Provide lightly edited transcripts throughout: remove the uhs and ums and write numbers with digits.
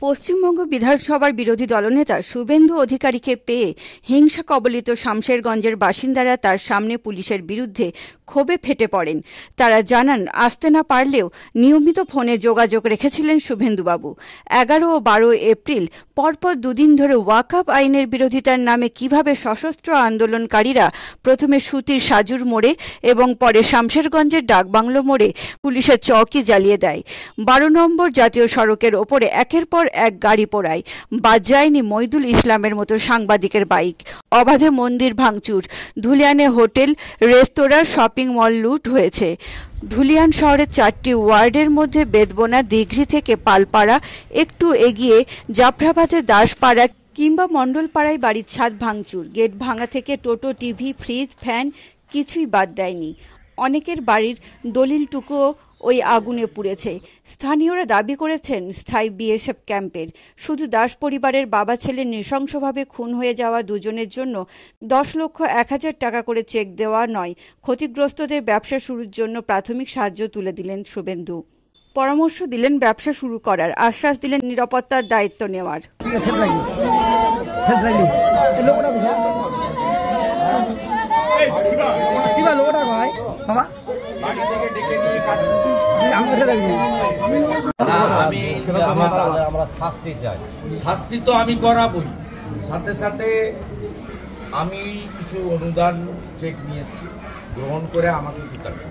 পশ্চিমবঙ্গ বিধানসভার বিরোধী দলনেতা শুভেন্দু অধিকারীকে পেয়ে হিংসা কবলিত শামশেরগঞ্জের বাসিন্দারা তার সামনে পুলিশের বিরুদ্ধে ক্ষোভে ফেটে পড়েন। তারা জানান, আসতে না পারলেও নিয়মিত ফোনে যোগাযোগ রেখেছিলেন শুভেন্দুবাবু। 11 ও 12 এপ্রিল পরপর দুদিন ধরে ওয়াকফ আইনের বিরোধিতার নামে কিভাবে সশস্ত্র আন্দোলনকারীরা প্রথমে সুতির সাজুর মোড়ে এবং পরে শামশেরগঞ্জের ডাকবাংলো মোড়ে পুলিশের চৌকি জ্বালিয়ে দেয়। 12 নম্বর জাতীয় সড়কের ওপরে একের পর এক গাড়ি পোড়ায়। বাদ যায়নি মইদুল ইসলামের মতো সাংবাদিকের বাইক। অবাধে মন্দির ভাঙচুর, ধুলিয়ানে হোটেল, রেস্তোরাঁ, শপিং মল লুট হয়েছে। ধুলিয়ান শহরের 4টি ওয়ার্ডের মধ্যে বেদবোনা, দিঘরি থেকে পালপাড়া, একটু এগিয়ে জাফরাবাদের দাসপাড়া কিংবা মণ্ডলপাড়ায় বাড়ির ছাদ ভাঙচুর। গেট ভাঙা থেকে টোটো, টিভি, ফ্রিজ, ফ্যান কিছুই বাদ দেয়নি। অনেকের বাড়ির দলিলটুকুও ওই আগুনে পুড়েছে। স্থানীয়রা দাবি করেছেন স্থায়ী বিএসএফ ক্যাম্পের। শুধু দাস পরিবারের বাবা ছেলে নৃশংসভাবে খুন হয়ে যাওয়া দুজনের জন্য 10,01,000 টাকা করে চেক দেওয়া নয়, ক্ষতিগ্রস্তদের ব্যবসা শুরুর জন্য প্রাথমিক সাহায্য তুলে দিলেন শুভেন্দু। পরামর্শ দিলেন ব্যবসা শুরু করার, আশ্বাস দিলেন নিরাপত্তার দায়িত্ব নেওয়ার। আমরা শাস্তি চাই, শাস্তি তো আমি করাবই, সাথে সাথে আমি কিছু অনুদান চেক নিয়ে এসেছি, গ্রহণ করে আমাকে কৃতজ্ঞ।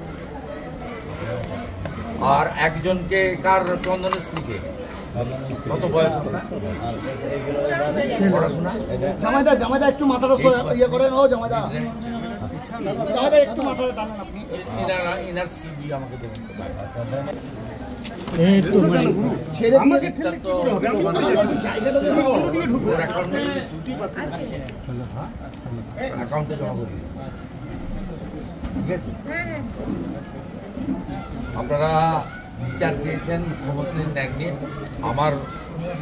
আর একজনকে, কার চন্দনের স্ত্রীকে, কত বয়স আপনার, পড়াশোনা, জামাইদা জামাইদা একটু মাথাটা ইয়ে করেন, ও জামাইদা জামাইদা একটু মাথাটা টানেন আপনি। ইনার সিবি আমাকে দেবেন। আপনারা বিচার চেয়েছেন মুখ্যমন্ত্রীর ন্যায় নিয়ে, আমার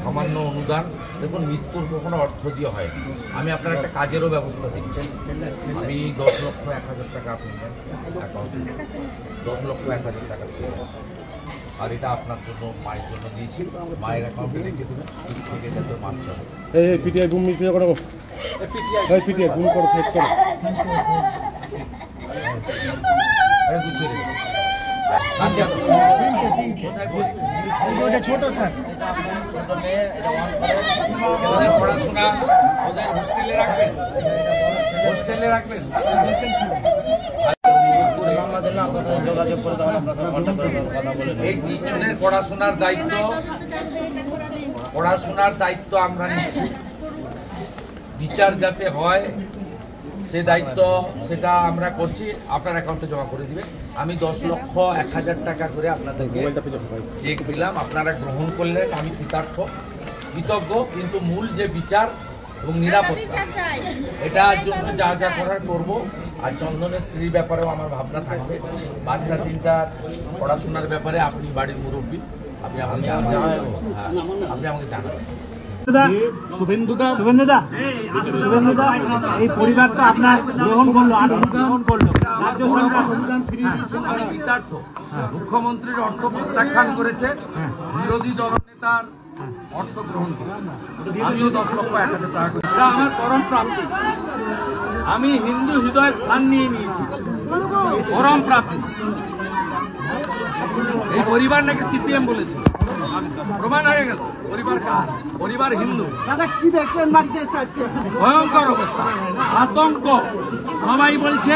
সামান্য অনুদান। দেখুন, মৃত্যুর কখনো অর্থ দিয়ে হয় না। আমি আপনার একটা কাজেরও ব্যবস্থা দিচ্ছি। আমি 10,01,000 টাকা আপনার অ্যাকাউন্টে 10,01,000 টাকা চেয়েছি, আর এটা আপনার জন্য, মায়ের জন্য দিয়েছি। মায়ের অ্যাকাউন্টে রেখে দেবেন, সুদ থেকে যাতে মাছ চলে। পিটিআই বুম মিস করো, পিটিআই বুম করো, সেট করো, গুছিয়ে রেখে। ছোট স্যার, ওদের পড়াশোনা, ওদের হোস্টেলে রাখবেন, হোস্টেলে রাখবেন। এই 3 জনের পড়াশোনার দায়িত্ব আমরা নিচ্ছি। বিচার যাতে হয় সে দায়িত্ব, সেটা আমরা করছি। আপনার অ্যাকাউন্টে জমা করে দিবেন। আমি 10,01,000 টাকা করে আপনাদেরকে চেক দিলাম, আপনারা গ্রহণ করলেন, আমি কৃতজ্ঞ। কিন্তু মূল যে বিচার এবং নিরাপত্তা, এটার জন্য যা যা করার করব। আর চন্দনের স্ত্রীর ব্যাপারেও আমার ভাবনা থাকবে। বাচ্চা 3টা পড়াশোনার ব্যাপারে আপনি বাড়ির মুরব্বী, আপনি আমাকে জানাবেন। শুভেন্দুদা এই পরিবার তো আপনার গ্রহণ করলো, রাজ্য সরকার অনুদান ফিরিয়ে দিয়েছেন। আমি কৃতার্থ। মুখ্যমন্ত্রীর অর্থ প্রত্যাখ্যান করেছে, বিরোধী দলনেতার অর্থ গ্রহণ করেছে। আমিও 10,01,000 টাকা করি, এটা আমার পরম প্রাপ্তি। আমি হিন্দু হৃদয় স্থান নিয়ে নিয়েছি, পরম প্রাপ্তি। এই পরিবার নাকি সিপিএম বলেছে, প্রমাণ হয়ে গেল। পরিবার কার? পরিবার হিন্দু। ভয়ঙ্কর অবস্থা, আতঙ্ক। সবাই বলছে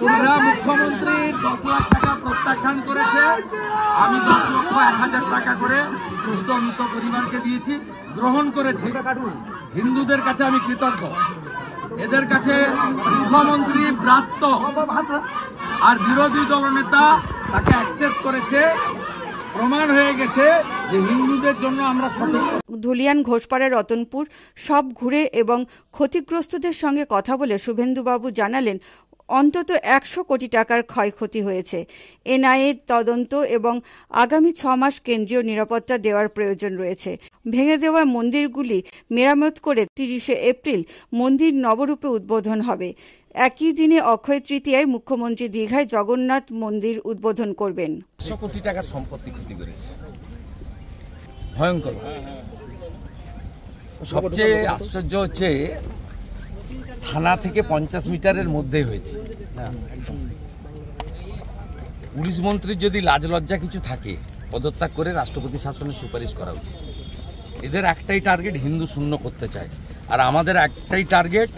তোমরা মুখ্যমন্ত্রী 10 লাখ টাকা প্রত্যাখ্যান করেছে, আমি 10,01,000 টাকা করে মৃত পরিবারকে দিয়েছি, গ্রহণ করেছে। হিন্দুদের কাছে আমি কৃতজ্ঞ। এদের কাছে মুখ্যমন্ত্রী ব্রাত্য, আর বিরোধী দলনেতা তাকে অ্যাকসেপ্ট করেছে। প্রমাণ হয়ে গেছে যে হিন্দুদের জন্য আমরা সঠিক। ধুলিয়ান, ঘোষপাড়া, রতনপুর সব ঘুরে এবং ক্ষতিগ্রস্তদের সঙ্গে কথা বলে শুভেন্দুবাবু জানালেন, অন্তত 100 কোটি টাকার ক্ষয়ক্ষতি হয়েছে। এনআইএর তদন্ত এবং আগামী 6 মাস কেন্দ্রীয় নিরাপত্তা দেওয়ার প্রয়োজন রয়েছে। ভেঙে দেওয়া মন্দিরগুলি মেরামত করে 30 এপ্রিল মন্দির নবরূপে উদ্বোধন হবে। একই দিনে অক্ষয় তৃতীয়ায় মুখ্যমন্ত্রী দীঘায় জগন্নাথ মন্দির উদ্বোধন করবেন। 100 কোটি টাকার সম্পত্তি ক্ষতি করেছে, ভয়ঙ্কর। সবচেয়ে আশ্চর্য হচ্ছে থানা থেকে 50 মিটারের মধ্যে হয়েছে। পুলিশ মন্ত্রীর যদি লাজ লজ্জা কিছু থাকে, পদত্যাগ করে রাষ্ট্রপতি শাসনের সুপারিশ করা উচিত। এদের একটাই টার্গেট, হিন্দু শূন্য করতে চায়। আর আমাদের একটাই টার্গেট,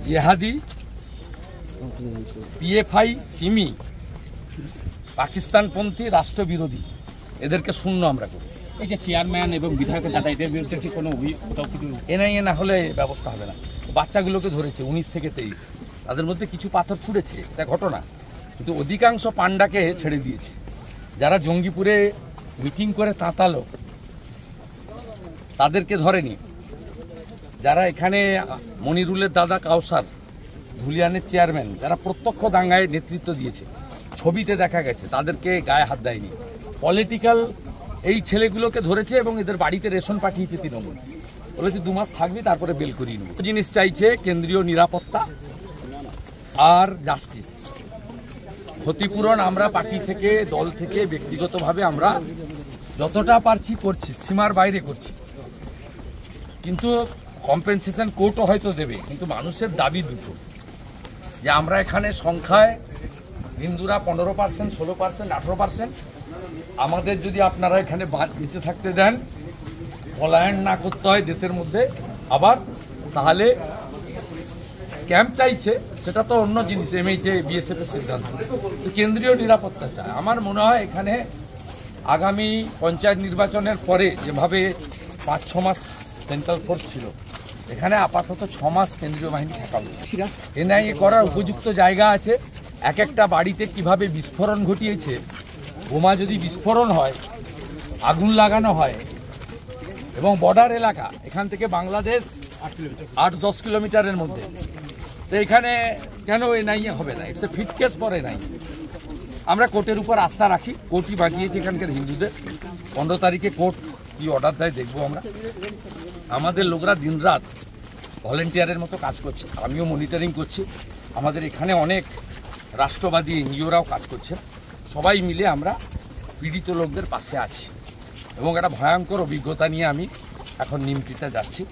জেহাদি, পিএফআই, সিমি, পাকিস্তানপন্থী, রাষ্ট্রবিরোধী, এদেরকে শূন্য আমরা করি। এই যে চেয়ারম্যান এবং বিধায়কের দাদা, এদের বিরুদ্ধে কি কোনো এনআইএ না হলে ব্যবস্থা হবে না। বাচ্চাগুলোকে ধরেছে 19 থেকে 23, তাদের মধ্যে কিছু পাথর ছুঁড়েছে, এটা ঘটনা, কিন্তু অধিকাংশ পান্ডাকে ছেড়ে দিয়েছে। যারা জঙ্গিপুরে মিটিং করে তাঁতালো তাদেরকে ধরেনি। যারা এখানে মনিরুলের দাদা কাউসার, ধুলিয়ানের চেয়ারম্যান, যারা প্রত্যক্ষ দাঙ্গায় নেতৃত্ব দিয়েছে, ছবিতে দেখা গেছে, তাদেরকে গায়ে হাত দেয়নি। পলিটিক্যাল এই ছেলেগুলোকে ধরেছে এবং এদের বাড়িতে রেশন পাঠিয়েছে তৃণমূল, বলেছে 2 মাস থাকবি, তারপরে বেল করিয়ে নেব। জিনিস চাইছে কেন্দ্রীয় নিরাপত্তা আর জাস্টিস। ক্ষতিপূরণ আমরা পার্টি থেকে, দল থেকে, ব্যক্তিগতভাবে আমরা যতটা পারছি করছি, সীমার বাইরে করছি, কিন্তু কম্পেনসেশন কোর্টও হয়তো দেবে। কিন্তু মানুষের দাবি দুটো, যে আমরা এখানে সংখ্যায় হিন্দুরা 15%, 16%, 18%, আমাদের যদি আপনারা এখানে বেঁচে থাকতে দেন, পলায়ন না করতে হয় দেশের মধ্যে, আবার তাহলে ক্যাম্প চাইছে, সেটা তো অন্য জিনিস, এমএইচএ বিএসএফ এর সিদ্ধান্ত। কেন্দ্রীয় নিরাপত্তা চায়। আমার মনে হয় এখানে আগামী পঞ্চায়েত নির্বাচনের পরে যেভাবে 5-6 মাস সেন্ট্রাল ফোর্স ছিল, এখানে আপাতত 6 মাস কেন্দ্রীয় বাহিনী থাকা উচিত। এনআইএ করার উপযুক্ত জায়গা আছে। এক একটা বাড়িতে কিভাবে বিস্ফোরণ ঘটিয়েছে, বোমা যদি বিস্ফোরণ হয়, আগুন লাগানো হয়, এবং বর্ডার এলাকা, এখান থেকে বাংলাদেশ 8-10 কিলোমিটারের মধ্যে, তো এখানে কেন এনআইএ হবে না? It's a fit case for NIA. আমরা কোর্টের উপর আস্থা রাখি, কোর্টই বাঁচিয়েছে এখানকার হিন্দুদের। 15 তারিখে কোর্ট কি অর্ডার দেয় দেখবো আমরা। আমাদের লোকরা দিনরাত ভলেন্টিয়ারের মতো কাজ করছে, আমিও মনিটরিং করছি। আমাদের এখানে অনেক রাষ্ট্রবাদী এনজিওরাও কাজ করছে। সবাই মিলে আমরা পীড়িত লোকদের পাশে আছি, এবং একটা ভয়ঙ্কর অভিজ্ঞতা নিয়ে আমি এখন নিমতিতে যাচ্ছি।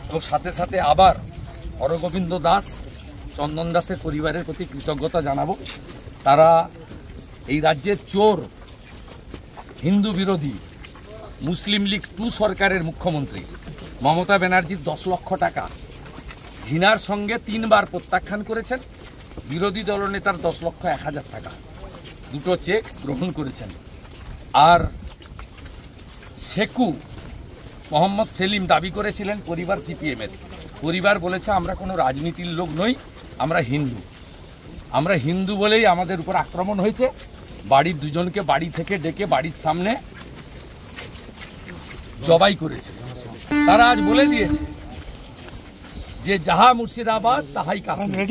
এবং সাথে সাথে আবার হরগোবিন্দ দাস, চন্দন দাসের পরিবারের প্রতি কৃতজ্ঞতা জানাবো। তারা এই রাজ্যের চোর, হিন্দু বিরোধী, মুসলিম লীগ 2 সরকারের মুখ্যমন্ত্রী মমতা ব্যানার্জির 10 লক্ষ টাকা ঘৃণার সঙ্গে 3 বার প্রত্যাখ্যান করেছেন। বিরোধী দলনেতার 10,01,000 টাকা, 2টো চেক গ্রহণ করেছেন। আর শেখু মোহাম্মদ সেলিম দাবি করেছিলেন পরিবার সিপিএমের। পরিবার বলেছে আমরা কোনো রাজনীতির লোক নই, আমরা হিন্দু। আমরা হিন্দু বলেই আমাদের উপর আক্রমণ হয়েছে। বাড়ির 2 জনকে বাড়ি থেকে ডেকে বাড়ির সামনে জবাই করেছে। তারা আজ বলে দিয়েছে যে যাহা মুর্শিদাবাদ তাহাই কাশ্মীর।